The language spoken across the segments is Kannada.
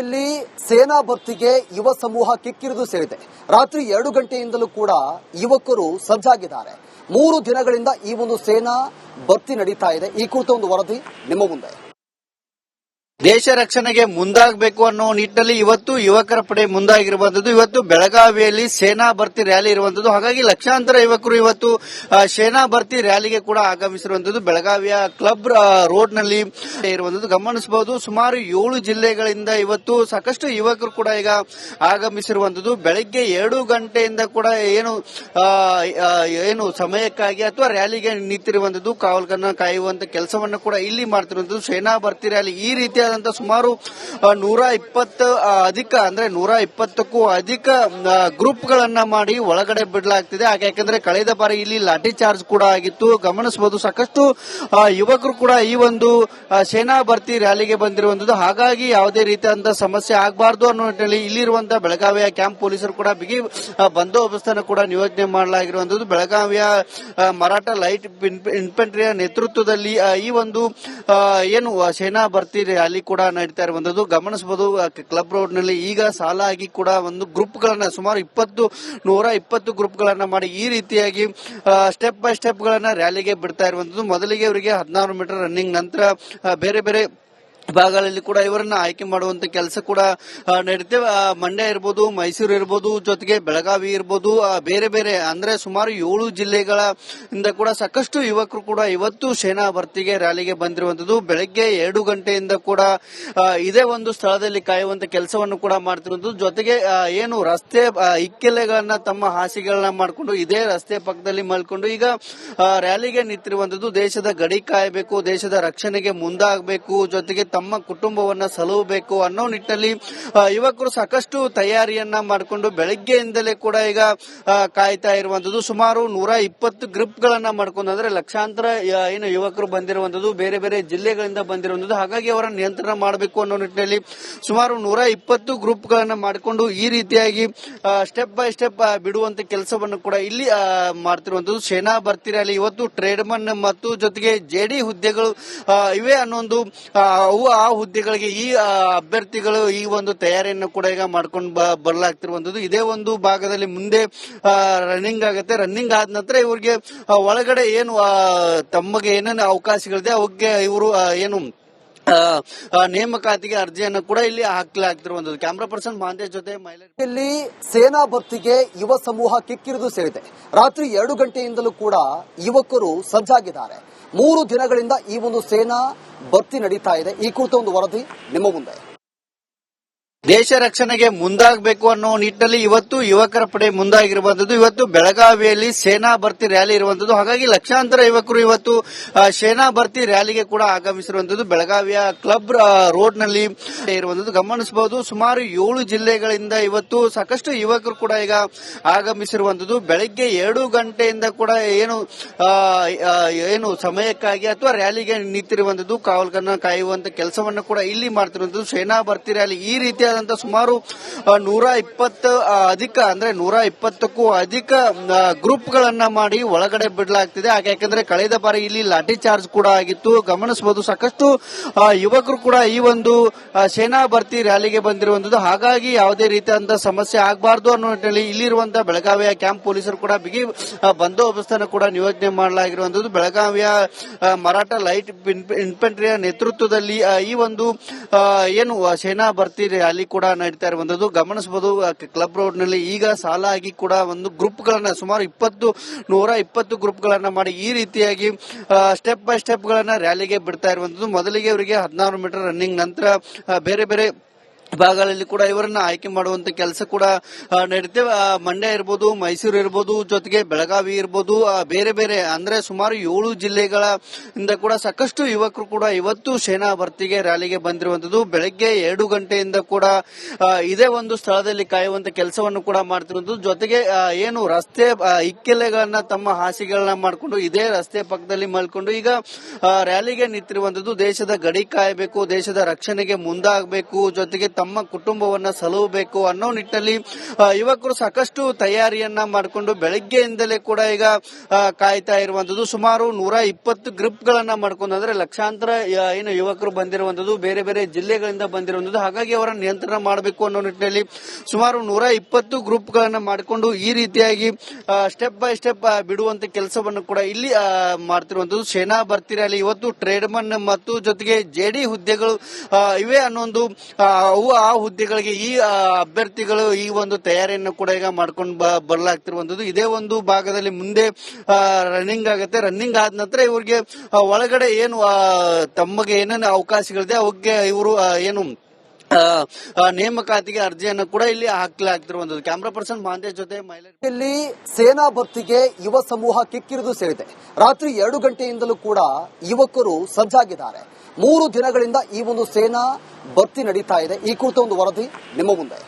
ಇಲ್ಲಿ ಸೇನಾ ಭರ್ತಿಗೆ ಯುವ ಸಮೂಹ ಕಿಕ್ಕಿರಿದು ಸೇರಿದೆ. ರಾತ್ರಿ 2 ಗಂಟೆಯಿಂದಲೂ ಕೂಡ ಯುವಕರು ಸಜ್ಜಾಗಿದ್ದಾರೆ. 3 ದಿನಗಳಿಂದ ಈ ಒಂದು ಸೇನಾ ಭರ್ತಿ ನಡೀತಾ ಇದೆ. ಈ ಕುರಿತ ಒಂದು ವರದಿ ನಿಮ್ಮ ಮುಂದೆ. ದೇಶ ರಕ್ಷಣೆಗೆ ಮುಂದಾಗಬೇಕು ಅನ್ನೋ ನಿಟ್ಟಿನಲ್ಲಿ ಇವತ್ತು ಯುವಕರ ಪಡೆ ಮುಂದಾಗಿರುವಂತದ್ದು. ಇವತ್ತು ಬೆಳಗಾವಿಯಲ್ಲಿ ಸೇನಾ ಭರ್ತಿ ರ್ಯಾಲಿ ಇರುವಂತದ್ದು. ಹಾಗಾಗಿ ಲಕ್ಷಾಂತರ ಯುವಕರು ಇವತ್ತು ಸೇನಾ ಭರ್ತಿ ರ್ಯಾಲಿಗೆ ಕೂಡ ಆಗಮಿಸಿರುವಂತದ್ದು. ಬೆಳಗಾವಿಯ ಕ್ಲಬ್ ರೋಡ್ ನಲ್ಲಿ ಇರುವಂತದ್ದು ಗಮನಿಸಬಹುದು. ಸುಮಾರು 7 ಜಿಲ್ಲೆಗಳಿಂದ ಇವತ್ತು ಸಾಕಷ್ಟು ಯುವಕರು ಕೂಡ ಈಗ ಆಗಮಿಸಿರುವಂತದ್ದು. ಬೆಳಗ್ಗೆ 7 ಗಂಟೆಯಿಂದ ಕೂಡ ಏನು ಸಮಯಕ್ಕಾಗಿ ಅಥವಾ ರ್ಯಾಲಿಗೆ ನಿಂತಿರುವಂತದ್ದು, ಕಾವಲುಗಾರನ ಕಾಯುವಂತ ಕೆಲಸವನ್ನು ಕೂಡ ಇಲ್ಲಿ ಮಾಡ್ತಿರುವಂತದ್ದು. ಸೇನಾ ಭರ್ತಿ ರ್ಯಾಲಿ ಈ ರೀತಿಯ ಸುಮಾರು 120ಕ್ಕೂ ಅಧಿಕ ಗ್ರೂಪ್ ಗಳನ್ನ ಮಾಡಿ ಒಳಗಡೆ ಬಿಡಲಾಗ್ತಿದೆ. ಯಾಕೆಂದ್ರೆ ಕಳೆದ ಬಾರಿ ಇಲ್ಲಿ ಲಾಠಿ ಚಾರ್ಜ್ ಕೂಡ ಆಗಿತ್ತು. ಗಮನಿಸಬಹುದು, ಸಾಕಷ್ಟು ಯುವಕರು ಕೂಡ ಈ ಒಂದು ಸೇನಾ ಭರ್ತಿ ರ್ಯಾಲಿಗೆ ಬಂದಿರುವಂತದ್ದು. ಹಾಗಾಗಿ ಯಾವುದೇ ರೀತಿಯಾದಂತಹ ಸಮಸ್ಯೆ ಆಗಬಾರದು ಅನ್ನೋ ನಿಟ್ಟಿನಲ್ಲಿ ಇಲ್ಲಿರುವಂತಹ ಬೆಳಗಾವಿಯ ಕ್ಯಾಂಪ್ ಪೊಲೀಸರು ಕೂಡ ಬಿಗಿ ಬಂದೋಬಸ್ತನ್ನು ಕೂಡ ನಿಯೋಜನೆ ಮಾಡಲಾಗಿರುವಂತದ್ದು. ಬೆಳಗಾವಿಯ ಮರಾಠ ಲೈಟ್ ಇನ್ಫೆಂಟ್ರಿಯ ನೇತೃತ್ವದಲ್ಲಿ ಈ ಒಂದು ಏನು ಸೇನಾ ಭರ್ತಿ ರ್ಯಾಲಿ ಕೂಡ ನಡೀತಾ ಇರುವಂತದ್ದು ಗಮನಿಸಬಹುದು. ಕ್ಲಬ್ ರೋಡ್ ನಲ್ಲಿ ಈಗ ಸಾಲಾಗಿ ಕೂಡ ಒಂದು ಗ್ರೂಪ್ ಗಳನ್ನ ಸುಮಾರು 120 ಗ್ರೂಪ್ ಗಳನ್ನ ಮಾಡಿ ಈ ರೀತಿಯಾಗಿ ಸ್ಟೆಪ್ ಬೈ ಸ್ಟೆಪ್ ಗಳನ್ನ ರ್ಯಾಲಿಗೆ ಬಿಡ್ತಾ ಇರುವಂತದ್ದು. ಮೊದಲಿಗೆ ಇವರಿಗೆ 16 ಮೀಟರ್ ರನ್ನಿಂಗ್, ನಂತರ ಬೇರೆ ಬೇರೆ ಭಾಗಗಳಲ್ಲಿ ಕೂಡ ಇವರನ್ನ ಆಯ್ಕೆ ಮಾಡುವಂತ ಕೆಲಸ ಕೂಡ ನಡೀತೇವೆ. ಮಂಡ್ಯ ಇರ್ಬೋದು, ಮೈಸೂರು ಇರ್ಬೋದು, ಜೊತೆಗೆ ಬೆಳಗಾವಿ ಇರ್ಬೋದು, ಬೇರೆ ಬೇರೆ ಅಂದ್ರೆ ಸುಮಾರು 7 ಜಿಲ್ಲೆಗಳ ಇಂದ ಕೂಡ ಸಾಕಷ್ಟು ಯುವಕರು ಕೂಡ ಇವತ್ತು ಸೇನಾ ಭರ್ತಿಗೆ ರ್ಯಾಲಿಗೆ ಬಂದಿರುವಂತದ್ದು. ಬೆಳಗ್ಗೆ 2 ಗಂಟೆಯಿಂದ ಕೂಡ ಇದೇ ಒಂದು ಸ್ಥಳದಲ್ಲಿ ಕಾಯುವಂತ ಕೆಲಸವನ್ನು ಕೂಡ ಮಾಡ್ತಿರುವಂತದ್ದು. ಜೊತೆಗೆ ಏನು ರಸ್ತೆ ಇಕ್ಕೆಲೆಗಳನ್ನ ತಮ್ಮ ಹಾಸಿಗೆಗಳನ್ನ ಮಾಡಿಕೊಂಡು ಇದೇ ರಸ್ತೆ ಪಕ್ಕದಲ್ಲಿ ಮಲ್ಕೊಂಡು ಈಗ ರ್ಯಾಲಿಗೆ ನಿಂತಿರುವಂತದ್ದು. ದೇಶದ ಗಡಿ ಕಾಯಬೇಕು, ದೇಶದ ರಕ್ಷಣೆಗೆ ಮುಂದಾಗಬೇಕು, ಜೊತೆಗೆ ತಮ್ಮ ಕುಟುಂಬವನ್ನ ಸಲುಹಬೇಕು ಅನ್ನೋ ನಿಟ್ಟಿನಲ್ಲಿ ಯುವಕರು ಸಾಕಷ್ಟು ತಯಾರಿಯನ್ನ ಮಾಡಿಕೊಂಡು ಬೆಳಗ್ಗೆಯಿಂದಲೇ ಕೂಡ ಈಗ ಕಾಯ್ತಾ ಇರುವಂತದ್ದು. ಸುಮಾರು 120 ಗ್ರೂಪ್ ಗಳನ್ನ ಮಾಡ್ಕೊಂಡು, ಅಂದ್ರೆ ಲಕ್ಷಾಂತರ ಏನು ಯುವಕರು ಬಂದಿರುವಂತದ್ದು, ಬೇರೆ ಬೇರೆ ಜಿಲ್ಲೆಗಳಿಂದ ಬಂದಿರುವಂತದ್ದು. ಹಾಗಾಗಿ ಅವರ ನಿಯಂತ್ರಣ ಮಾಡಬೇಕು ಅನ್ನೋ ನಿಟ್ಟಿನಲ್ಲಿ ಸುಮಾರು 120 ಗ್ರೂಪ್ ಗಳನ್ನ ಮಾಡಿಕೊಂಡು ಈ ರೀತಿಯಾಗಿ ಸ್ಟೆಪ್ ಬೈ ಸ್ಟೆಪ್ ಬಿಡುವಂತ ಕೆಲಸವನ್ನು ಕೂಡ ಇಲ್ಲಿ ಮಾಡ್ತಿರುವಂತದ್ದು. ಸೇನಾ ಭರ್ತಿ ರ್ಯಾಲಿ ಇವತ್ತು ಟ್ರೇಡ್ಮನ್ ಮತ್ತು ಜೊತೆಗೆ ಜೆಡಿ ಹುದ್ದೆಗಳು ಇವೆ ಅನ್ನೊಂದು ಆ ಹುದ್ದೆಗಳಿಗೆ ಈ ಅಭ್ಯರ್ಥಿಗಳು ಈ ಒಂದು ತಯಾರಿಯನ್ನು ಕೂಡ ಈಗ ಮಾಡ್ಕೊಂಡು ಬರಲಾಗ್ತಿರುವಂತದ್ದು. ಇದೇ ಒಂದು ಭಾಗದಲ್ಲಿ ಮುಂದೆ ರನ್ನಿಂಗ್ ಆಗುತ್ತೆ. ರನ್ನಿಂಗ್ ಆದ ನಂತರ ಇವರಿಗೆ ಒಳಗಡೆ ಏನು ತಮಗೆ ಏನೇನು ಅವಕಾಶಗಳಿದೆ ಅವಕ್ಕೆ ಇವರು ಏನು ನೇಮಕಾತಿಗೆ ಅರ್ಜಿಯನ್ನು ಕೂಡ ಇಲ್ಲಿ ಹಾಕಲಾಗ್ತಿರುವಂತದ್ದು. ಕ್ಯಾಮರಾ ಪರ್ಸನ್ ಮಹಾಂತೇಶ್ ಜೊತೆ ಇಲ್ಲಿ ಸೇನಾ ಭರ್ತಿಗೆ ಯುವ ಸಮೂಹ ಕಿಕ್ಕಿರಿದು ಸೇರಿದೆ. ರಾತ್ರಿ 2 ಗಂಟೆಯಿಂದಲೂ ಕೂಡ ಯುವಕರು ಸಜ್ಜಾಗಿದ್ದಾರೆ. 3 ದಿನಗಳಿಂದ ಈ ಒಂದು ಸೇನಾ ಭರ್ತಿ ನಡೀತಾ ಇದೆ. ಈ ಕುರಿತ ಒಂದು ವರದಿ ನಿಮ್ಮ ಮುಂದೆ. ದೇಶ ರಕ್ಷಣೆಗೆ ಮುಂದಾಗಬೇಕು ಅನ್ನೋ ನಿಟ್ಟಿನಲ್ಲಿ ಇವತ್ತು ಯುವಕರ ಪಡೆ ಮುಂದಾಗಿರುವಂತದ್ದು. ಇವತ್ತು ಬೆಳಗಾವಿಯಲ್ಲಿ ಸೇನಾ ಭರ್ತಿ ರ್ಯಾಲಿ ಇರುವಂತದ್ದು. ಹಾಗಾಗಿ ಲಕ್ಷಾಂತರ ಯುವಕರು ಇವತ್ತು ಸೇನಾ ಭರ್ತಿ ರ್ಯಾಲಿಗೆ ಕೂಡ ಆಗಮಿಸಿರುವಂತದ್ದು. ಬೆಳಗಾವಿಯ ಕ್ಲಬ್ ರೋಡ್ ನಲ್ಲಿ ಇರುವಂತದ್ದು ಗಮನಿಸಬಹುದು. ಸುಮಾರು 7 ಜಿಲ್ಲೆಗಳಿಂದ ಇವತ್ತು ಸಾಕಷ್ಟು ಯುವಕರು ಕೂಡ ಈಗ ಆಗಮಿಸಿರುವಂತದ್ದು. ಬೆಳಗ್ಗೆ 2 ಗಂಟೆಯಿಂದ ಕೂಡ ಏನು ಸಮಯಕ್ಕಾಗಿ ಅಥವಾ ರ್ಯಾಲಿಗೆ ನಿಂತಿರುವಂತದ್ದು, ಕಾವಲುಗಾರನ ಕಾಯುವಂತ ಕೆಲಸವನ್ನು ಕೂಡ ಇಲ್ಲಿ ಮಾಡ್ತಿರುವಂತದ್ದು. ಸೇನಾ ಭರ್ತಿ ರ್ಯಾಲಿ ಈ ರೀತಿಯ ಸುಮಾರು 120ಕ್ಕೂ ಅಧಿಕ ಗ್ರೂಪ್ ಗಳನ್ನ ಮಾಡಿ ಒಳಗಡೆ ಬಿಡಲಾಗ್ತಿದೆ. ಯಾಕೆಂದ್ರೆ ಕಳೆದ ಬಾರಿ ಇಲ್ಲಿ ಲಾಠಿ ಚಾರ್ಜ್ ಕೂಡ ಆಗಿತ್ತು. ಗಮನಿಸಬಹುದು, ಸಾಕಷ್ಟು ಯುವಕರು ಕೂಡ ಈ ಒಂದು ಸೇನಾ ಭರ್ತಿ ರ್ಯಾಲಿಗೆ ಬಂದಿರುವಂತದ್ದು. ಹಾಗಾಗಿ ಯಾವುದೇ ರೀತಿಯಾದಂತಹ ಸಮಸ್ಯೆ ಆಗಬಾರದು ಅನ್ನೋ ನಿಟ್ಟಿನಲ್ಲಿ ಇಲ್ಲಿರುವಂತಹ ಬೆಳಗಾವಿಯ ಕ್ಯಾಂಪ್ ಪೊಲೀಸರು ಕೂಡ ಬಿಗಿ ಬಂದೋಬಸ್ತನ್ನು ಕೂಡ ನಿಯೋಜನೆ ಮಾಡಲಾಗಿರುವಂತದ್ದು. ಬೆಳಗಾವಿಯ ಮರಾಠ ಲೈಟ್ ಇನ್ಫೆಂಟ್ರಿಯ ನೇತೃತ್ವದಲ್ಲಿ ಈ ಒಂದು ಏನು ಸೇನಾ ಭರ್ತಿ ರ್ಯಾಲಿ ಕೂಡ ನಡೀತಾ ಇರುವಂತದ್ದು ಗಮನಿಸಬಹುದು. ಕ್ಲಬ್ ರೋಡ್ ನಲ್ಲಿ ಈಗ ಸಾಲಾಗಿ ಕೂಡ ಒಂದು ಗ್ರೂಪ್ ಗಳನ್ನ ಸುಮಾರು 120 ಗ್ರೂಪ್ ಗಳನ್ನ ಮಾಡಿ ಈ ರೀತಿಯಾಗಿ ಸ್ಟೆಪ್ ಬೈ ಸ್ಟೆಪ್ ಗಳನ್ನ ರ್ಯಾಲಿಗೆ ಬಿಡ್ತಾ ಇರುವಂತದ್ದು. ಮೊದಲಿಗೆ ಇವರಿಗೆ 16 ಮೀಟರ್ ರನ್ನಿಂಗ್, ನಂತರ ಬೇರೆ ಬೇರೆ ಭಾಗಗಳಲ್ಲಿ ಕೂಡ ಇವರನ್ನ ಆಯ್ಕೆ ಮಾಡುವಂತ ಕೆಲಸ ಕೂಡ ನಡೀತೇವೆ. ಮಂಡ್ಯ ಇರ್ಬೋದು, ಮೈಸೂರು ಇರ್ಬೋದು, ಜೊತೆಗೆ ಬೆಳಗಾವಿ ಇರ್ಬೋದು, ಬೇರೆ ಬೇರೆ ಅಂದ್ರೆ ಸುಮಾರು 7 ಜಿಲ್ಲೆಗಳ ಇಂದ ಕೂಡ ಸಾಕಷ್ಟು ಯುವಕರು ಕೂಡ ಇವತ್ತು ಸೇನಾ ಭರ್ತಿಗೆ ರ್ಯಾಲಿಗೆ ಬಂದಿರುವಂತದ್ದು. ಬೆಳಗ್ಗೆ 2 ಗಂಟೆಯಿಂದ ಕೂಡ ಇದೇ ಒಂದು ಸ್ಥಳದಲ್ಲಿ ಕಾಯುವಂತ ಕೆಲಸವನ್ನು ಕೂಡ ಮಾಡ್ತಿರುವಂತದ್ದು. ಜೊತೆಗೆ ಏನು ರಸ್ತೆ ಇಕ್ಕೆಲೆಗಳನ್ನ ತಮ್ಮ ಹಾಸಿಗೆಗಳನ್ನ ಮಾಡಿಕೊಂಡು ಇದೇ ರಸ್ತೆ ಪಕ್ಕದಲ್ಲಿ ಮಲ್ಕೊಂಡು ಈಗ ರ್ಯಾಲಿಗೆ ನಿಂತಿರುವಂತದ್ದು. ದೇಶದ ಗಡಿ ಕಾಯಬೇಕು, ದೇಶದ ರಕ್ಷಣೆಗೆ ಮುಂದಾಗಬೇಕು, ಜೊತೆಗೆ ತಮ್ಮ ಕುಟುಂಬವನ್ನ ಸಲುಹಬೇಕು ಅನ್ನೋ ನಿಟ್ಟಿನಲ್ಲಿ ಯುವಕರು ಸಾಕಷ್ಟು ತಯಾರಿಯನ್ನ ಮಾಡಿಕೊಂಡು ಬೆಳಗ್ಗೆಯಿಂದಲೇ ಕೂಡ ಈಗ ಕಾಯ್ತಾ ಇರುವಂತದ್ದು. ಸುಮಾರು 120 ಗ್ರೂಪ್ ಗಳನ್ನ ಮಾಡ್ಕೊಂಡು ಅಂದ್ರೆ ಲಕ್ಷಾಂತರ ಏನು ಯುವಕರು ಬಂದಿರುವಂತದ್ದು, ಬೇರೆ ಬೇರೆ ಜಿಲ್ಲೆಗಳಿಂದ ಬಂದಿರುವಂತದ್ದು. ಹಾಗಾಗಿ ಅವರ ನಿಯಂತ್ರಣ ಮಾಡಬೇಕು ಅನ್ನೋ ನಿಟ್ಟಿನಲ್ಲಿ ಸುಮಾರು 120 ಗ್ರೂಪ್ ಗಳನ್ನ ಮಾಡಿಕೊಂಡು ಈ ರೀತಿಯಾಗಿ ಸ್ಟೆಪ್ ಬೈ ಸ್ಟೆಪ್ ಬಿಡುವಂತ ಕೆಲಸವನ್ನು ಕೂಡ ಇಲ್ಲಿ ಮಾಡ್ತಿರುವಂತದ್ದು. ಸೇನಾ ಭರ್ತಿ ರ್ಯಾಲಿ ಇವತ್ತು ಟ್ರೇಡ್ಮನ್ ಮತ್ತು ಜೊತೆಗೆ ಜೆಡಿ ಹುದ್ದೆಗಳು ಇವೆ ಅನ್ನೊಂದು ಆ ಹುದ್ದೆಗಳಿಗೆ ಈ ಅಭ್ಯರ್ಥಿಗಳು ಈ ಒಂದು ತಯಾರಿಯನ್ನು ಕೂಡ ಈಗ ಮಾಡ್ಕೊಂಡು ಬರಲಾಗ್ತಿರುವಂತದ್ದು. ಇದೇ ಒಂದು ಭಾಗದಲ್ಲಿ ಮುಂದೆ ರನ್ನಿಂಗ್ ಆಗುತ್ತೆ. ರನ್ನಿಂಗ್ ಆದ ನಂತರ ಇವರಿಗೆ ಒಳಗಡೆ ಏನು ತಮಗೆ ಏನೇನು ಅವಕಾಶಗಳಿದೆ ಅವಕ್ಕೆ ಇವರು ಏನು ನೇಮಕಾತಿಗೆ ಅರ್ಜಿಯನ್ನು ಕೂಡ ಇಲ್ಲಿ ಹಾಕಲಾಗ್ತಿರುವಂತದ್ದು. ಕ್ಯಾಮರಾ ಪರ್ಸನ್ ಮಹಾಂತೇಶ್ ಜೊತೆ ಇಲ್ಲಿ ಸೇನಾ ಭರ್ತಿಗೆ ಯುವ ಸಮೂಹ ಕಿಕ್ಕಿರಿದು ಸೇರಿದೆ. ರಾತ್ರಿ 2 ಗಂಟೆಯಿಂದಲೂ ಕೂಡ ಯುವಕರು ಸಜ್ಜಾಗಿದ್ದಾರೆ. 3 ದಿನಗಳಿಂದ ಈ ಒಂದು ಸೇನಾ ಭರ್ತಿ ನಡೀತಾ ಇದೆ. ಈ ಕುರಿತ ಒಂದು ವರದಿ ನಿಮ್ಮ ಮುಂದೆ.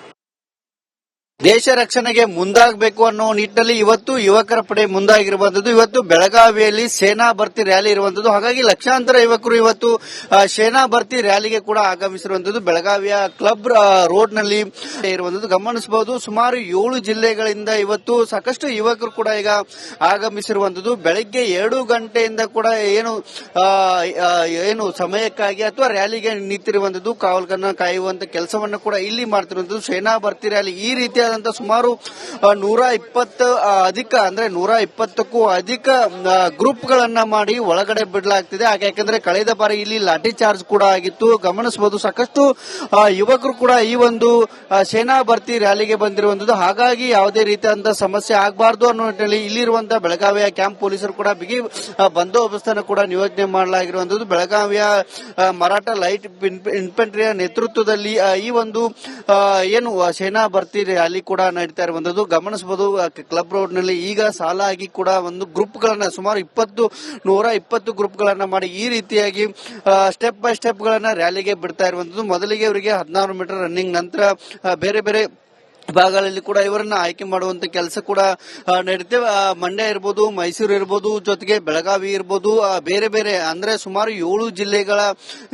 ದೇಶ ರಕ್ಷಣೆಗೆ ಮುಂದಾಗಬೇಕು ಅನ್ನೋ ನಿಟ್ಟಿನಲ್ಲಿ ಇವತ್ತು ಯುವಕರ ಪಡೆ ಮುಂದಾಗಿರುವಂತದ್ದು. ಇವತ್ತು ಬೆಳಗಾವಿಯಲ್ಲಿ ಸೇನಾ ಭರ್ತಿ ರ್ಯಾಲಿ ಇರುವಂತದ್ದು. ಹಾಗಾಗಿ ಲಕ್ಷಾಂತರ ಯುವಕರು ಇವತ್ತು ಸೇನಾ ಭರ್ತಿ ರ್ಯಾಲಿಗೆ ಕೂಡ ಆಗಮಿಸಿರುವಂತದ್ದು. ಬೆಳಗಾವಿಯ ಕ್ಲಬ್ ರೋಡ್ ನಲ್ಲಿ ಇರುವಂತದ್ದು ಗಮನಿಸಬಹುದು. ಸುಮಾರು 7 ಜಿಲ್ಲೆಗಳಿಂದ ಇವತ್ತು ಸಾಕಷ್ಟು ಯುವಕರು ಕೂಡ ಈಗ ಆಗಮಿಸಿರುವಂತದ್ದು. ಬೆಳಗ್ಗೆ 2 ಗಂಟೆಯಿಂದ ಕೂಡ ಏನು ಸಮಯಕ್ಕಾಗಿ ಅಥವಾ ರ್ಯಾಲಿಗೆ ನಿಂತಿರುವಂತದ್ದು, ಕಾವಲುಗಾರನ ಕಾಯುವಂತ ಕೆಲಸವನ್ನು ಕೂಡ ಇಲ್ಲಿ ಮಾಡ್ತಿರುವಂತದ್ದು. ಸೇನಾ ಭರ್ತಿ ರ್ಯಾಲಿ ಈ ರೀತಿಯ ಸುಮಾರು 120 ಅಧಿಕ ಅಂದ್ರೆ 120ಕ್ಕೂ ಅಧಿಕ ಗ್ರೂಪ್ ಗಳನ್ನ ಮಾಡಿ ಒಳಗಡೆ ಬಿಡಲಾಗ್ತಿದೆ. ಯಾಕೆಂದ್ರೆ ಕಳೆದ ಬಾರಿ ಇಲ್ಲಿ ಲಾಠಿ ಚಾರ್ಜ್ ಕೂಡ ಆಗಿತ್ತು. ಗಮನಿಸಬಹುದು ಸಾಕಷ್ಟು ಯುವಕರು ಕೂಡ ಈ ಒಂದು ಸೇನಾ ಭರ್ತಿ ರ್ಯಾಲಿಗೆ ಬಂದಿರುವಂತದ್ದು. ಹಾಗಾಗಿ ಯಾವುದೇ ರೀತಿಯಾದಂತಹ ಸಮಸ್ಯೆ ಆಗಬಾರದು ಅನ್ನೋ ನಿಟ್ಟಿನಲ್ಲಿ ಇಲ್ಲಿರುವಂತಹ ಬೆಳಗಾವಿಯ ಕ್ಯಾಂಪ್ ಪೊಲೀಸರು ಕೂಡ ಬಿಗಿ ಬಂದೋಬಸ್ತನ್ನು ಕೂಡ ನಿಯೋಜನೆ ಮಾಡಲಾಗಿರುವಂತದ್ದು. ಬೆಳಗಾವಿಯ ಮರಾಠ ಲೈಟ್ ಇನ್ಫೆಂಟ್ರಿಯ ನೇತೃತ್ವದಲ್ಲಿ ಈ ಒಂದು ಏನು ಸೇನಾ ಭರ್ತಿ ರ್ಯಾಲಿ ಕೂಡ ನಡೀತಾ ಇರುವಂತದ್ದು ಗಮನಿಸಬಹುದು. ಕ್ಲಬ್ ರೋಡ್ ನಲ್ಲಿ ಈಗ ಸಾಲಾಗಿ ಕೂಡ ಒಂದು ಗ್ರೂಪ್ ಗಳನ್ನ ಸುಮಾರು 120 ಗ್ರೂಪ್ ಗಳನ್ನ ಮಾಡಿ ಈ ರೀತಿಯಾಗಿ ಸ್ಟೆಪ್ ಬೈ ಸ್ಟೆಪ್ ಗಳನ್ನ ರ್ಯಾಲಿಗೆ ಬಿಡ್ತಾ ಇರುವಂತದ್ದು. ಮೊದಲಿಗೆ ಇವರಿಗೆ 16 ಮೀಟರ್ ರನ್ನಿಂಗ್, ನಂತರ ಬೇರೆ ಬೇರೆ ಭಾಗಗಳಲ್ಲಿ ಕೂಡ ಇವರನ್ನ ಆಯ್ಕೆ ಮಾಡುವಂತ ಕೆಲಸ ಕೂಡ ನಡೀತೇವೆ. ಮಂಡ್ಯ ಇರ್ಬೋದು, ಮೈಸೂರು ಇರ್ಬೋದು, ಜೊತೆಗೆ ಬೆಳಗಾವಿ ಇರ್ಬೋದು, ಬೇರೆ ಬೇರೆ ಅಂದ್ರೆ ಸುಮಾರು 7 ಜಿಲ್ಲೆಗಳ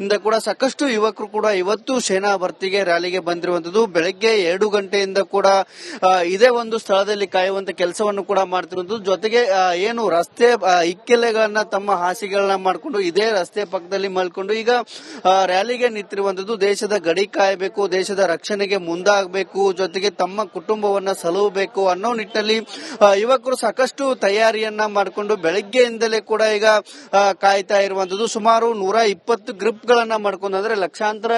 ಇಂದ ಕೂಡ ಸಾಕಷ್ಟು ಯುವಕರು ಕೂಡ ಇವತ್ತು ಸೇನಾ ಭರ್ತಿಗೆ ರ್ಯಾಲಿಗೆ ಬಂದಿರುವಂತದ್ದು. ಬೆಳಗ್ಗೆ 2 ಗಂಟೆಯಿಂದ ಕೂಡ ಇದೇ ಒಂದು ಸ್ಥಳದಲ್ಲಿ ಕಾಯುವಂತ ಕೆಲಸವನ್ನು ಕೂಡ ಮಾಡ್ತಿರುವಂತದ್ದು. ಜೊತೆಗೆ ಏನು ರಸ್ತೆ ಇಕ್ಕೆಲೆಗಳನ್ನ ತಮ್ಮ ಹಾಸಿಗೆಗಳನ್ನ ಮಾಡಿಕೊಂಡು ಇದೇ ರಸ್ತೆ ಪಕ್ಕದಲ್ಲಿ ಮಲ್ಕೊಂಡು ಈಗ ರ್ಯಾಲಿಗೆ ನಿಂತಿರುವಂತದ್ದು. ದೇಶದ ಗಡಿ ಕಾಯಬೇಕು, ದೇಶದ ರಕ್ಷಣೆಗೆ ಮುಂದಾಗಬೇಕು, ಜೊತೆಗೆ ತಮ್ಮ ಕುಟುಂಬವನ್ನ ಸಲುಹಬೇಕು ಅನ್ನೋ ನಿಟ್ಟಿನಲ್ಲಿ ಯುವಕರು ಸಾಕಷ್ಟು ತಯಾರಿಯನ್ನ ಮಾಡಿಕೊಂಡು ಬೆಳಗ್ಗೆಯಿಂದಲೇ ಕೂಡ ಈಗ ಕಾಯ್ತಾ ಇರುವಂತದ್ದು. ಸುಮಾರು 120 ಗ್ರೂಪ್ ಗಳನ್ನ ಮಾಡ್ಕೊಂಡು ಅಂದ್ರೆ ಲಕ್ಷಾಂತರ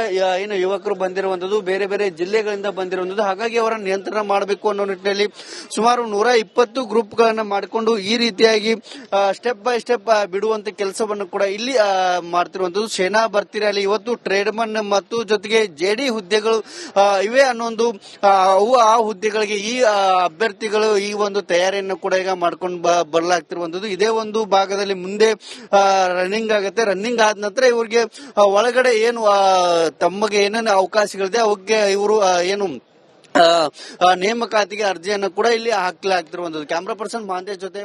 ಏನು ಯುವಕರು ಬಂದಿರುವಂತದ್ದು, ಬೇರೆ ಬೇರೆ ಜಿಲ್ಲೆಗಳಿಂದ ಬಂದಿರುವಂತದ್ದು. ಹಾಗಾಗಿ ಅವರ ನಿಯಂತ್ರಣ ಮಾಡಬೇಕು ಅನ್ನೋ ನಿಟ್ಟಿನಲ್ಲಿ ಸುಮಾರು 120 ಗ್ರೂಪ್ ಗಳನ್ನ ಮಾಡಿಕೊಂಡು ಈ ರೀತಿಯಾಗಿ ಸ್ಟೆಪ್ ಬೈ ಸ್ಟೆಪ್ ಬಿಡುವಂತ ಕೆಲಸವನ್ನು ಕೂಡ ಇಲ್ಲಿ ಮಾಡ್ತಿರುವಂತದ್ದು. ಸೇನಾ ಭರ್ತಿ ರ್ಯಾಲಿ ಇವತ್ತು ಟ್ರೇಡ್ಮನ್ ಮತ್ತು ಜೊತೆಗೆ ಜೆಡಿ ಹುದ್ದೆಗಳು ಇವೆ ಅನ್ನೊಂದು ಆ ಹುದ್ದೆಗಳಿಗೆ ಈ ಅಭ್ಯರ್ಥಿಗಳು ಈ ಒಂದು ತಯಾರಿಯನ್ನು ಕೂಡ ಈಗ ಮಾಡ್ಕೊಂಡು ಬರಲಾಗ್ತಿರುವಂತದ್ದು. ಇದೇ ಒಂದು ಭಾಗದಲ್ಲಿ ಮುಂದೆ ರನ್ನಿಂಗ್ ಆಗುತ್ತೆ. ರನ್ನಿಂಗ್ ಆದ ನಂತರ ಇವರಿಗೆ ಒಳಗಡೆ ಏನು ತಮಗೆ ಏನೇನು ಅವಕಾಶಗಳಿದೆ ಅವಕ್ಕೆ ಇವರು ಏನು ನೇಮಕಾತಿಗೆ ಅರ್ಜಿಯನ್ನು ಕೂಡ ಇಲ್ಲಿ ಹಾಕಲಾಗ್ತಿರುವಂತದ್ದು. ಕ್ಯಾಮರಾ ಪರ್ಸನ್ ಮಹಾಂತೇಶ್ ಜೊತೆ